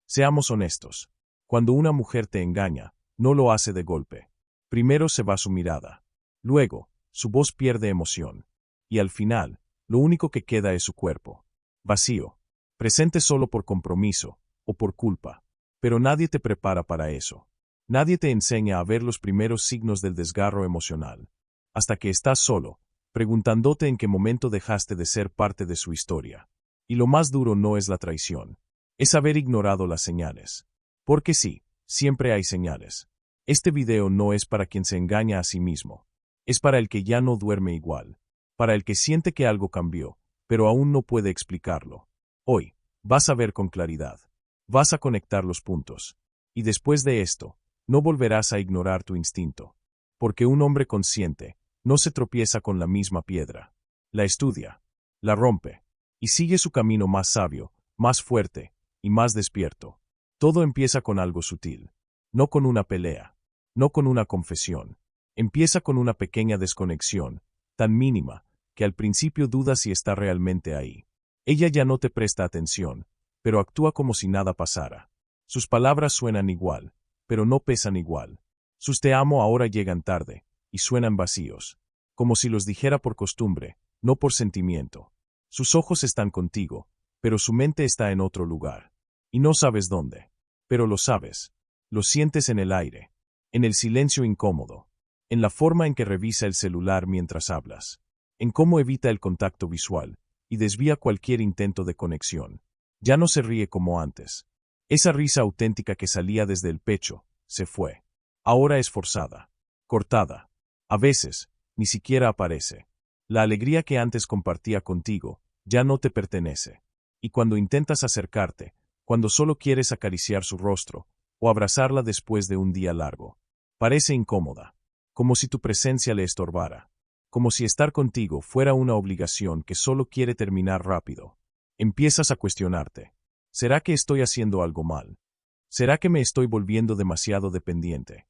Seamos honestos. Cuando una mujer te engaña, no lo hace de golpe. Primero se va su mirada. Luego, su voz pierde emoción. Y al final, lo único que queda es su cuerpo. Vacío. Presente solo por compromiso, o por culpa. Pero nadie te prepara para eso. Nadie te enseña a ver los primeros signos del desgarro emocional. Hasta que estás solo, preguntándote en qué momento dejaste de ser parte de su historia. Y lo más duro no es la traición. Es haber ignorado las señales. Porque sí, siempre hay señales. Este video no es para quien se engaña a sí mismo. Es para el que ya no duerme igual. Para el que siente que algo cambió, pero aún no puede explicarlo. Hoy, vas a ver con claridad. Vas a conectar los puntos. Y después de esto, no volverás a ignorar tu instinto. Porque un hombre consciente no se tropieza con la misma piedra. La estudia, la rompe, y sigue su camino más sabio, más fuerte y más despierto. Todo empieza con algo sutil. No con una pelea. No con una confesión. Empieza con una pequeña desconexión, tan mínima, que al principio dudas si está realmente ahí. Ella ya no te presta atención, pero actúa como si nada pasara. Sus palabras suenan igual, pero no pesan igual. Sus te amo ahora llegan tarde, y suenan vacíos. Como si los dijera por costumbre, no por sentimiento. Sus ojos están contigo, pero su mente está en otro lugar. Y no sabes dónde. Pero lo sabes. Lo sientes en el aire. En el silencio incómodo. En la forma en que revisa el celular mientras hablas. En cómo evita el contacto visual, y desvía cualquier intento de conexión. Ya no se ríe como antes. Esa risa auténtica que salía desde el pecho, se fue. Ahora es forzada. Cortada. A veces, ni siquiera aparece. La alegría que antes compartía contigo, ya no te pertenece. Y cuando intentas acercarte, cuando solo quieres acariciar su rostro, o abrazarla después de un día largo, parece incómoda. Como si tu presencia le estorbara. Como si estar contigo fuera una obligación que solo quiere terminar rápido. Empiezas a cuestionarte. ¿Será que estoy haciendo algo mal? ¿Será que me estoy volviendo demasiado dependiente?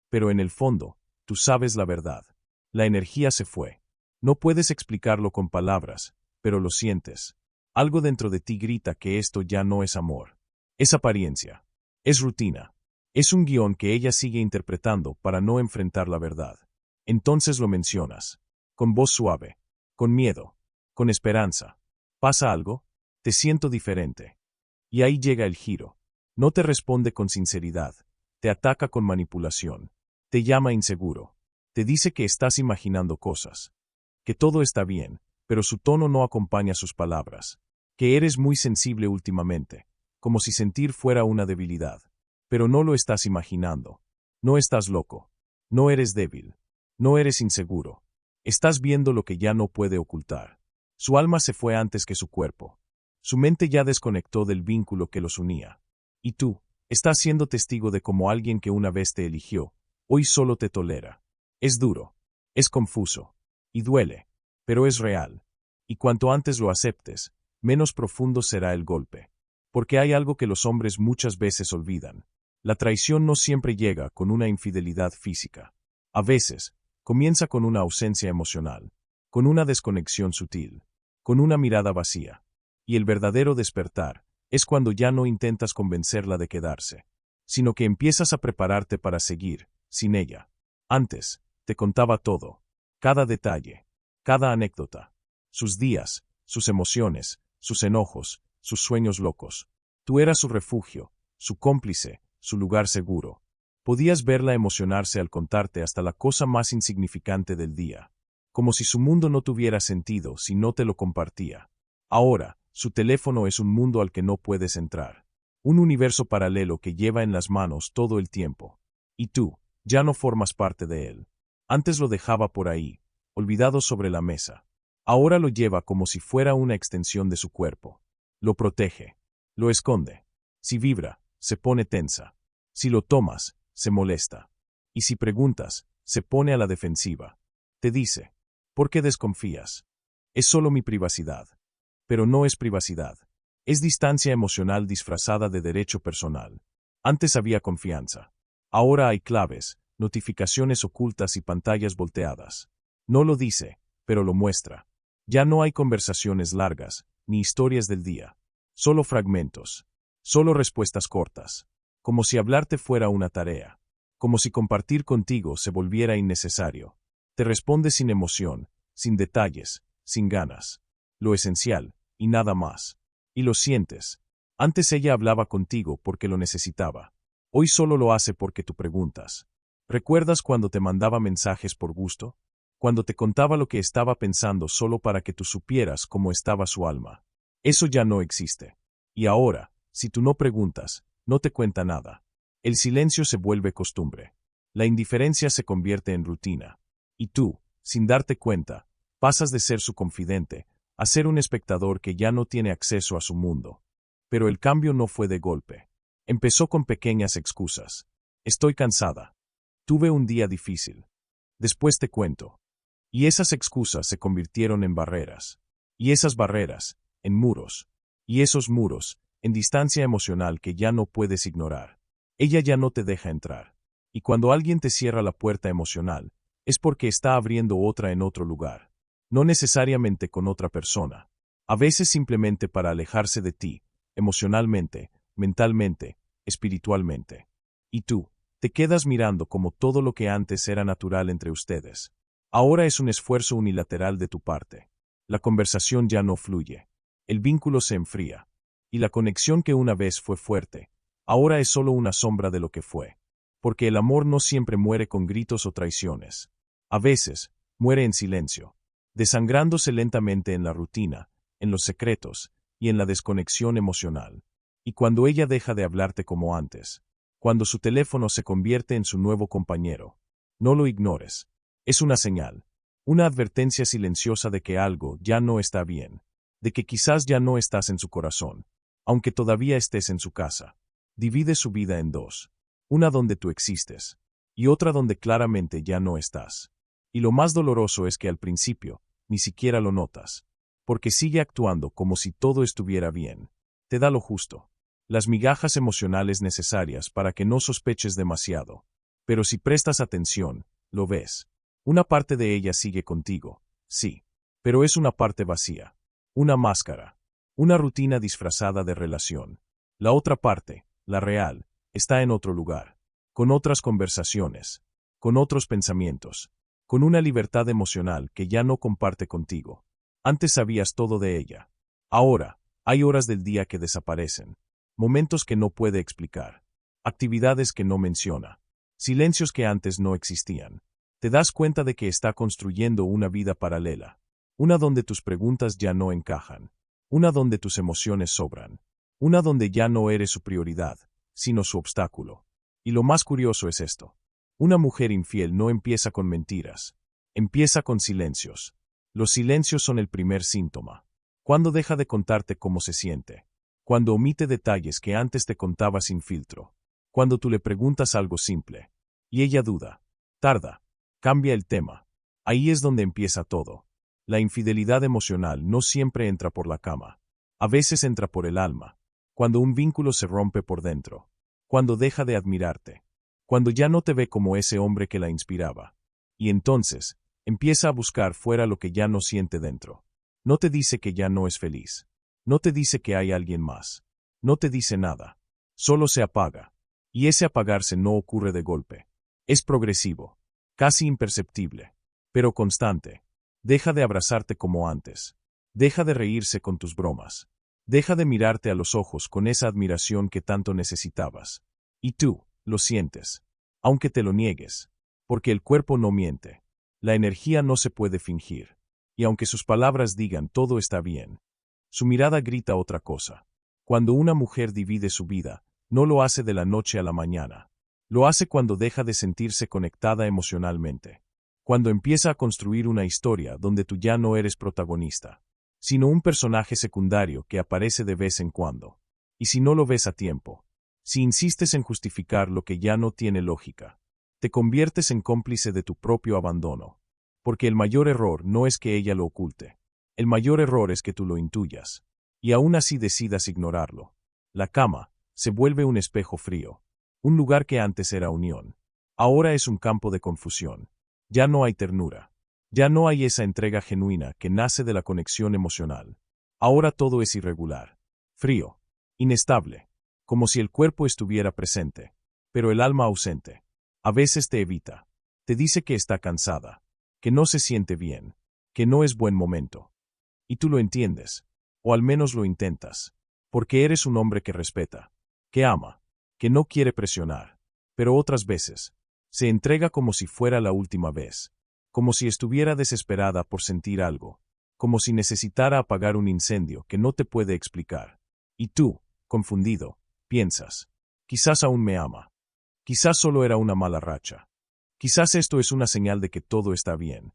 Pero en el fondo, tú sabes la verdad. La energía se fue. No puedes explicarlo con palabras, pero lo sientes. Algo dentro de ti grita que esto ya no es amor. Es apariencia. Es rutina. Es un guión que ella sigue interpretando para no enfrentar la verdad. Entonces lo mencionas. Con voz suave. Con miedo. Con esperanza. ¿Pasa algo? Te siento diferente. Y ahí llega el giro. No te responde con sinceridad. Te ataca con manipulación. Te llama inseguro. Te dice que estás imaginando cosas. Que todo está bien, pero su tono no acompaña sus palabras. Que eres muy sensible últimamente. Como si sentir fuera una debilidad. Pero no lo estás imaginando. No estás loco. No eres débil. No eres inseguro. Estás viendo lo que ya no puede ocultar. Su alma se fue antes que su cuerpo. Su mente ya desconectó del vínculo que los unía. Y tú, estás siendo testigo de cómo alguien que una vez te eligió, hoy solo te tolera. Es duro. Es confuso. Y duele. Pero es real. Y cuanto antes lo aceptes, menos profundo será el golpe. Porque hay algo que los hombres muchas veces olvidan. La traición no siempre llega con una infidelidad física. A veces, comienza con una ausencia emocional, con una desconexión sutil, con una mirada vacía. Y el verdadero despertar es cuando ya no intentas convencerla de quedarse, sino que empiezas a prepararte para seguir, sin ella. Antes, te contaba todo, cada detalle, cada anécdota, sus días, sus emociones, sus enojos, sus sueños locos. Tú eras su refugio, su cómplice, su lugar seguro. Podías verla emocionarse al contarte hasta la cosa más insignificante del día, como si su mundo no tuviera sentido si no te lo compartía. Ahora, su teléfono es un mundo al que no puedes entrar. Un universo paralelo que lleva en las manos todo el tiempo. Y tú, ya no formas parte de él. Antes lo dejaba por ahí, olvidado sobre la mesa. Ahora lo lleva como si fuera una extensión de su cuerpo. Lo protege. Lo esconde. Si vibra, se pone tensa. Si lo tomas, se molesta. Y si preguntas, se pone a la defensiva. Te dice, ¿por qué desconfías? Es solo mi privacidad. Pero no es privacidad. Es distancia emocional disfrazada de derecho personal. Antes había confianza. Ahora hay claves, notificaciones ocultas y pantallas volteadas. No lo dice, pero lo muestra. Ya no hay conversaciones largas, ni historias del día. Solo fragmentos. Solo respuestas cortas. Como si hablarte fuera una tarea. Como si compartir contigo se volviera innecesario. Te responde sin emoción, sin detalles, sin ganas. Lo esencial, y nada más. Y lo sientes. Antes ella hablaba contigo porque lo necesitaba. Hoy solo lo hace porque tú preguntas. ¿Recuerdas cuando te mandaba mensajes por gusto? Cuando te contaba lo que estaba pensando solo para que tú supieras cómo estaba su alma. Eso ya no existe. Y ahora, si tú no preguntas, no te cuenta nada. El silencio se vuelve costumbre. La indiferencia se convierte en rutina. Y tú, sin darte cuenta, pasas de ser su confidente a ser un espectador que ya no tiene acceso a su mundo. Pero el cambio no fue de golpe. Empezó con pequeñas excusas. Estoy cansada. Tuve un día difícil. Después te cuento. Y esas excusas se convirtieron en barreras. Y esas barreras, en muros. Y esos muros, en distancia emocional que ya no puedes ignorar. Ella ya no te deja entrar. Y cuando alguien te cierra la puerta emocional, es porque está abriendo otra en otro lugar. No necesariamente con otra persona. A veces simplemente para alejarse de ti, emocionalmente, mentalmente, espiritualmente. Y tú, te quedas mirando como todo lo que antes era natural entre ustedes. Ahora es un esfuerzo unilateral de tu parte. La conversación ya no fluye. El vínculo se enfría. Y la conexión que una vez fue fuerte, ahora es solo una sombra de lo que fue. Porque el amor no siempre muere con gritos o traiciones. A veces, muere en silencio, desangrándose lentamente en la rutina, en los secretos, y en la desconexión emocional. Y cuando ella deja de hablarte como antes, cuando su teléfono se convierte en su nuevo compañero, no lo ignores. Es una señal, una advertencia silenciosa de que algo ya no está bien, de que quizás ya no estás en su corazón, aunque todavía estés en su casa. Divide su vida en dos, una donde tú existes, y otra donde claramente ya no estás. Y lo más doloroso es que al principio, ni siquiera lo notas, porque sigue actuando como si todo estuviera bien. Te da lo justo, las migajas emocionales necesarias para que no sospeches demasiado. Pero si prestas atención, lo ves. Una parte de ella sigue contigo, sí, pero es una parte vacía, una máscara, una rutina disfrazada de relación. La otra parte, la real, está en otro lugar, con otras conversaciones, con otros pensamientos, con una libertad emocional que ya no comparte contigo. Antes sabías todo de ella. Ahora, hay horas del día que desaparecen, momentos que no puede explicar, actividades que no menciona, silencios que antes no existían. Te das cuenta de que está construyendo una vida paralela, una donde tus preguntas ya no encajan, una donde tus emociones sobran, una donde ya no eres su prioridad, sino su obstáculo. Y lo más curioso es esto. Una mujer infiel no empieza con mentiras, empieza con silencios. Los silencios son el primer síntoma. Cuando deja de contarte cómo se siente, cuando omite detalles que antes te contaba sin filtro, cuando tú le preguntas algo simple, y ella duda, tarda, cambia el tema. Ahí es donde empieza todo. La infidelidad emocional no siempre entra por la cama. A veces entra por el alma. Cuando un vínculo se rompe por dentro. Cuando deja de admirarte. Cuando ya no te ve como ese hombre que la inspiraba. Y entonces, empieza a buscar fuera lo que ya no siente dentro. No te dice que ya no es feliz. No te dice que hay alguien más. No te dice nada. Solo se apaga. Y ese apagarse no ocurre de golpe. Es progresivo. Casi imperceptible. Pero constante. Deja de abrazarte como antes. Deja de reírse con tus bromas. Deja de mirarte a los ojos con esa admiración que tanto necesitabas. Y tú, lo sientes. Aunque te lo niegues. Porque el cuerpo no miente. La energía no se puede fingir. Y aunque sus palabras digan todo está bien, su mirada grita otra cosa. Cuando una mujer divide su vida, no lo hace de la noche a la mañana. Lo hace cuando deja de sentirse conectada emocionalmente. Cuando empieza a construir una historia donde tú ya no eres protagonista, sino un personaje secundario que aparece de vez en cuando. Y si no lo ves a tiempo, si insistes en justificar lo que ya no tiene lógica, te conviertes en cómplice de tu propio abandono. Porque el mayor error no es que ella lo oculte. El mayor error es que tú lo intuyas. Y aún así decidas ignorarlo. La cama se vuelve un espejo frío. Un lugar que antes era unión. Ahora es un campo de confusión. Ya no hay ternura. Ya no hay esa entrega genuina que nace de la conexión emocional. Ahora todo es irregular. Frío. Inestable. como si el cuerpo estuviera presente, pero el alma ausente. A veces te evita. Te dice que está cansada, que no se siente bien, que no es buen momento. Y tú lo entiendes, o al menos lo intentas, porque eres un hombre que respeta, que ama, que no quiere presionar, pero otras veces se entrega como si fuera la última vez, como si estuviera desesperada por sentir algo, como si necesitara apagar un incendio que no te puede explicar. Y tú, confundido, piensas, quizás aún me ama, quizás solo era una mala racha, quizás esto es una señal de que todo está bien,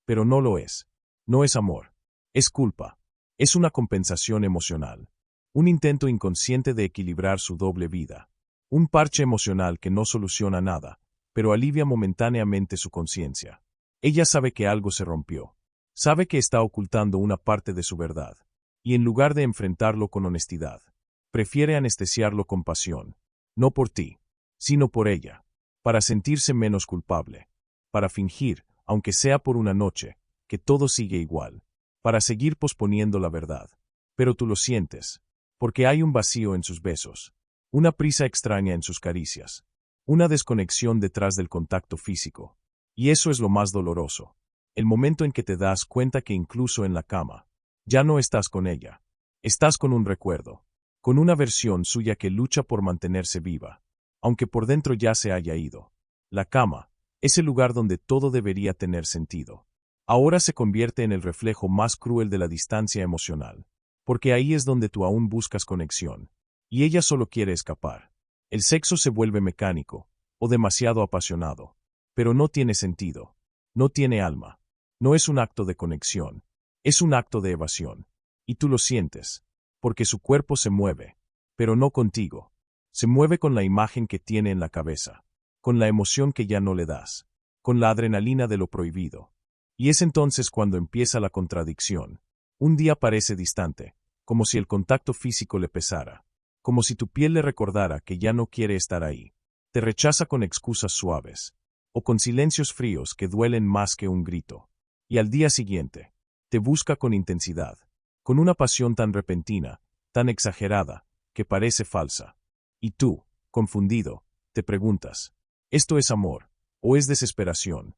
pero no lo es, no es amor, es culpa, es una compensación emocional, un intento inconsciente de equilibrar su doble vida, un parche emocional que no soluciona nada, pero alivia momentáneamente su conciencia. Ella sabe que algo se rompió, sabe que está ocultando una parte de su verdad, y en lugar de enfrentarlo con honestidad, prefiere anestesiarlo con pasión, no por ti, sino por ella, para sentirse menos culpable, para fingir, aunque sea por una noche, que todo sigue igual, para seguir posponiendo la verdad. Pero tú lo sientes, porque hay un vacío en sus besos, una prisa extraña en sus caricias, una desconexión detrás del contacto físico. Y eso es lo más doloroso, el momento en que te das cuenta que incluso en la cama, ya no estás con ella, estás con un recuerdo, con una versión suya que lucha por mantenerse viva, aunque por dentro ya se haya ido. La cama, ese lugar donde todo debería tener sentido, ahora se convierte en el reflejo más cruel de la distancia emocional, porque ahí es donde tú aún buscas conexión, y ella solo quiere escapar. El sexo se vuelve mecánico, o demasiado apasionado, pero no tiene sentido, no tiene alma, no es un acto de conexión, es un acto de evasión, y tú lo sientes, porque su cuerpo se mueve, pero no contigo, se mueve con la imagen que tiene en la cabeza, con la emoción que ya no le das, con la adrenalina de lo prohibido. Y es entonces cuando empieza la contradicción. Un día parece distante, como si el contacto físico le pesara, como si tu piel le recordara que ya no quiere estar ahí. Te rechaza con excusas suaves, o con silencios fríos que duelen más que un grito. Y al día siguiente, te busca con intensidad, con una pasión tan repentina, tan exagerada, que parece falsa. Y tú, confundido, te preguntas, ¿esto es amor, o es desesperación?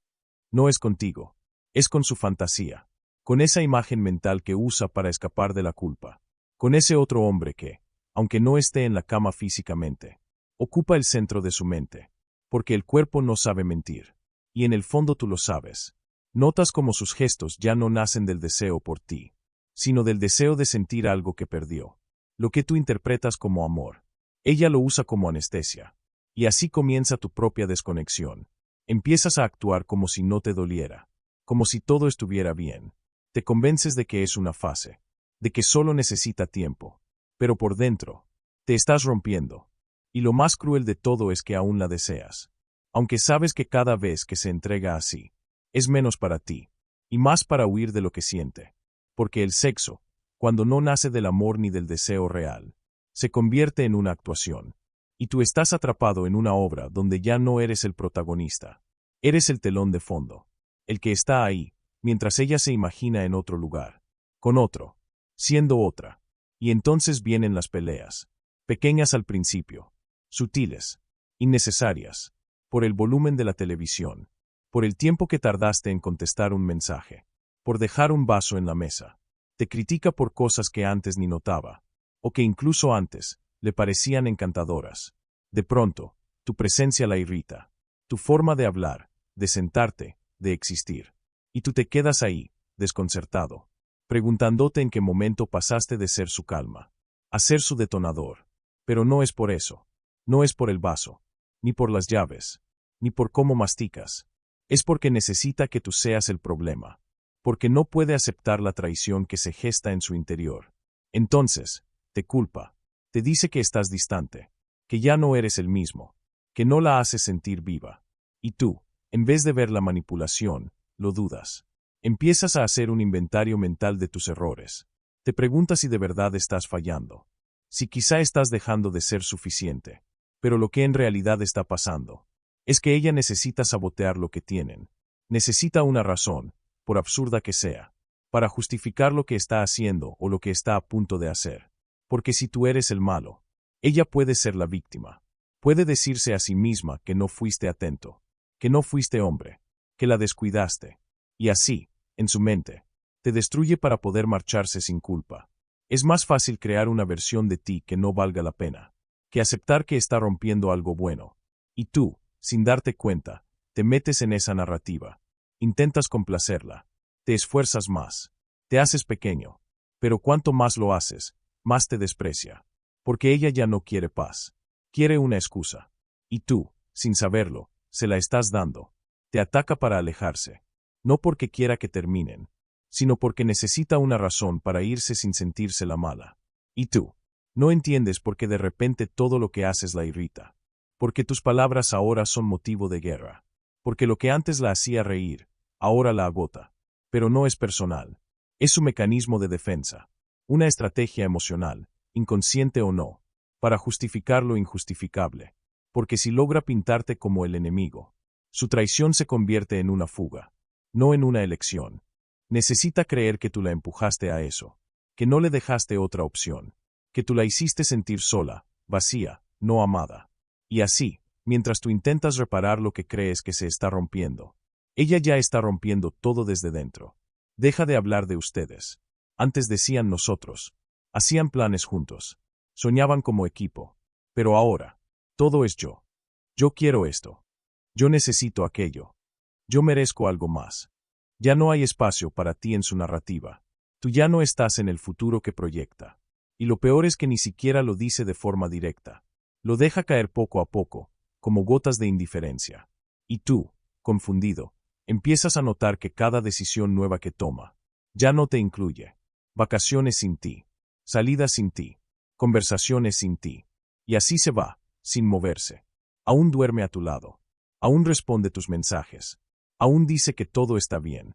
No es contigo, es con su fantasía, con esa imagen mental que usa para escapar de la culpa, con ese otro hombre que, aunque no esté en la cama físicamente, ocupa el centro de su mente, porque el cuerpo no sabe mentir, y en el fondo tú lo sabes. Notas como sus gestos ya no nacen del deseo por ti, sino del deseo de sentir algo que perdió, lo que tú interpretas como amor. Ella lo usa como anestesia, y así comienza tu propia desconexión. Empiezas a actuar como si no te doliera, como si todo estuviera bien. Te convences de que es una fase, de que solo necesita tiempo, pero por dentro, te estás rompiendo. Y lo más cruel de todo es que aún la deseas, aunque sabes que cada vez que se entrega así, es menos para ti, y más para huir de lo que siente. Porque el sexo, cuando no nace del amor ni del deseo real, se convierte en una actuación. Y tú estás atrapado en una obra donde ya no eres el protagonista. Eres el telón de fondo, el que está ahí, mientras ella se imagina en otro lugar, con otro, siendo otra. Y entonces vienen las peleas, pequeñas al principio, sutiles, innecesarias, por el volumen de la televisión, por el tiempo que tardaste en contestar un mensaje, por dejar un vaso en la mesa. Te critica por cosas que antes ni notaba, o que incluso antes le parecían encantadoras. De pronto, tu presencia la irrita, tu forma de hablar, de sentarte, de existir. Y tú te quedas ahí, desconcertado, preguntándote en qué momento pasaste de ser su calma a ser su detonador. Pero no es por eso, no es por el vaso, ni por las llaves, ni por cómo masticas. Es porque necesita que tú seas el problema, porque no puede aceptar la traición que se gesta en su interior. Entonces, te culpa, te dice que estás distante, que ya no eres el mismo, que no la haces sentir viva. Y tú, en vez de ver la manipulación, lo dudas. Empiezas a hacer un inventario mental de tus errores. Te preguntas si de verdad estás fallando, si quizá estás dejando de ser suficiente. Pero lo que en realidad está pasando es que ella necesita sabotear lo que tienen. Necesita una razón, por absurda que sea, para justificar lo que está haciendo o lo que está a punto de hacer. Porque si tú eres el malo, Ella puede ser la víctima. Puede decirse a sí misma que no fuiste atento, que no fuiste hombre, que la descuidaste. Y así, en su mente, te destruye para poder marcharse sin culpa. Es más fácil crear una versión de ti que no valga la pena, que aceptar que está rompiendo algo bueno. Y tú, sin darte cuenta, te metes en esa narrativa. Intentas complacerla. Te esfuerzas más. Te haces pequeño. Pero cuanto más lo haces, más te desprecia. Porque ella ya no quiere paz. Quiere una excusa. Y tú, sin saberlo, se la estás dando. Te ataca para alejarse. No porque quiera que terminen, sino porque necesita una razón para irse sin sentirse la mala. Y tú, no entiendes por qué de repente todo lo que haces la irrita. Porque tus palabras ahora son motivo de guerra. Porque lo que antes la hacía reír, ahora la agota. Pero no es personal. Es su mecanismo de defensa. Una estrategia emocional, inconsciente o no, para justificar lo injustificable. Porque si logra pintarte como el enemigo, su traición se convierte en una fuga, no en una elección. Necesita creer que tú la empujaste a eso, que no le dejaste otra opción, que tú la hiciste sentir sola, vacía, no amada. Y así, mientras tú intentas reparar lo que crees que se está rompiendo, ella ya está rompiendo todo desde dentro. Deja de hablar de ustedes. Antes decían nosotros. Hacían planes juntos. Soñaban como equipo. Pero ahora, todo es yo. Yo quiero esto. Yo necesito aquello. Yo merezco algo más. Ya no hay espacio para ti en su narrativa. Tú ya no estás en el futuro que proyecta. Y lo peor es que ni siquiera lo dice de forma directa. Lo deja caer poco a poco, como gotas de indiferencia. Y tú, confundido, empiezas a notar que cada decisión nueva que toma, ya no te incluye. Vacaciones sin ti. Salidas sin ti. Conversaciones sin ti. Y así se va, sin moverse. Aún duerme a tu lado. Aún responde tus mensajes. Aún dice que todo está bien.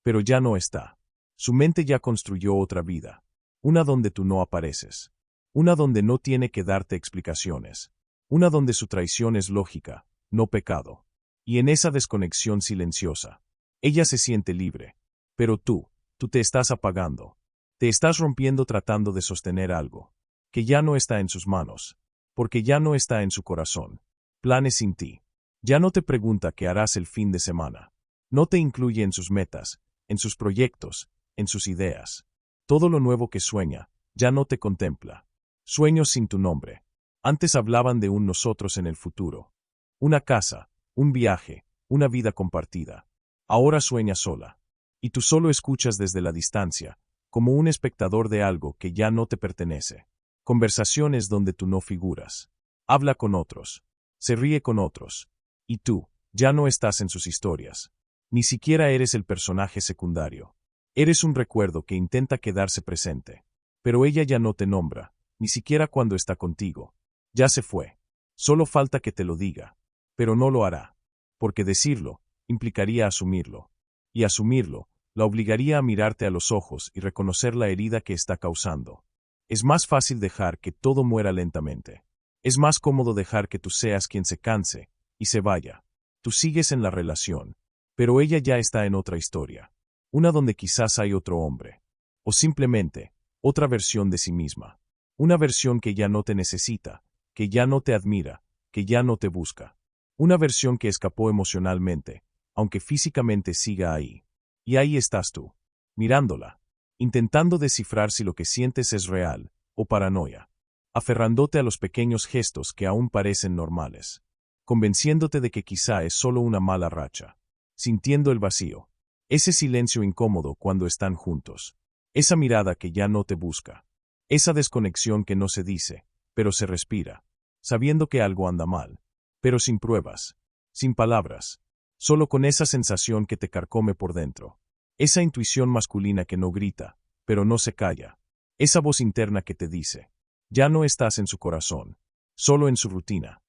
Pero ya no está. Su mente ya construyó otra vida. Una donde tú no apareces. Una donde no tiene que darte explicaciones. Una donde su traición es lógica, no pecado. Y en esa desconexión silenciosa, ella se siente libre. Pero tú te estás apagando. Te estás rompiendo tratando de sostener algo que ya no está en sus manos, porque ya no está en su corazón. Planes sin ti. Ya no te pregunta qué harás el fin de semana. No te incluye en sus metas, en sus proyectos, en sus ideas. Todo lo nuevo que sueña, ya no te contempla. Sueños sin tu nombre. Antes hablaban de un nosotros en el futuro. Una casa, un viaje, una vida compartida. Ahora sueña sola. Y tú solo escuchas desde la distancia, como un espectador de algo que ya no te pertenece. Conversaciones donde tú no figuras. Habla con otros. Se ríe con otros. Y tú, ya no estás en sus historias. Ni siquiera eres el personaje secundario. Eres un recuerdo que intenta quedarse presente. Pero ella ya no te nombra, ni siquiera cuando está contigo. Ya se fue. Solo falta que te lo diga. Pero no lo hará. Porque decirlo, implicaría asumirlo. Y asumirlo, la obligaría a mirarte a los ojos y reconocer la herida que está causando. Es más fácil dejar que todo muera lentamente. Es más cómodo dejar que tú seas quien se canse y se vaya. Tú sigues en la relación, pero ella ya está en otra historia. Una donde quizás hay otro hombre. O simplemente, otra versión de sí misma. Una versión que ya no te necesita, que ya no te admira, que ya no te busca. Una versión que escapó emocionalmente, aunque físicamente siga ahí. Y ahí estás tú, mirándola, intentando descifrar si lo que sientes es real o paranoia, aferrándote a los pequeños gestos que aún parecen normales, convenciéndote de que quizá es solo una mala racha, sintiendo el vacío, ese silencio incómodo cuando están juntos, esa mirada que ya no te busca, esa desconexión que no se dice, pero se respira, sabiendo que algo anda mal, pero sin pruebas, sin palabras, solo con esa sensación que te carcome por dentro. Esa intuición masculina que no grita, pero no se calla. Esa voz interna que te dice, ya no estás en su corazón, solo en su rutina.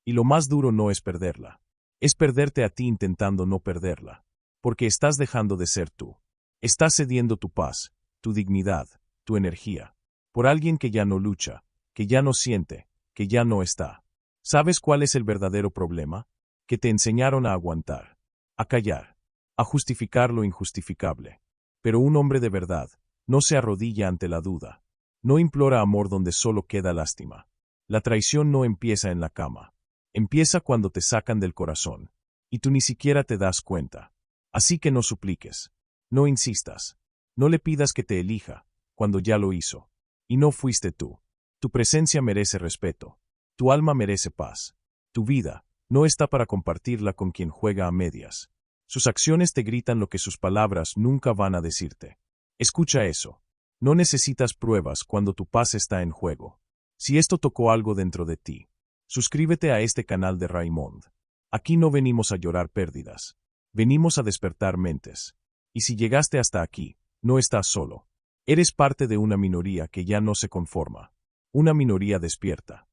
Y lo más duro no es perderla. Es perderte a ti intentando no perderla. Porque estás dejando de ser tú. Estás cediendo tu paz, tu dignidad, tu energía. Por alguien que ya no lucha, que ya no siente, que ya no está. ¿Sabes cuál es el verdadero problema? Que te enseñaron a aguantar, a callar, a justificar lo injustificable. Pero un hombre de verdad no se arrodilla ante la duda, no implora amor donde solo queda lástima. La traición no empieza en la cama. Empieza cuando te sacan del corazón. Y tú ni siquiera te das cuenta. Así que no supliques. No insistas. No le pidas que te elija, cuando ya lo hizo. Y no fuiste tú. Tu presencia merece respeto. Tu alma merece paz. Tu vida no está para compartirla con quien juega a medias. Sus acciones te gritan lo que sus palabras nunca van a decirte. Escucha eso. No necesitas pruebas cuando tu paz está en juego. Si esto tocó algo dentro de ti, suscríbete a este canal de Raymond. Aquí no venimos a llorar pérdidas. Venimos a despertar mentes. Y si llegaste hasta aquí, no estás solo. Eres parte de una minoría que ya no se conforma. Una minoría despierta.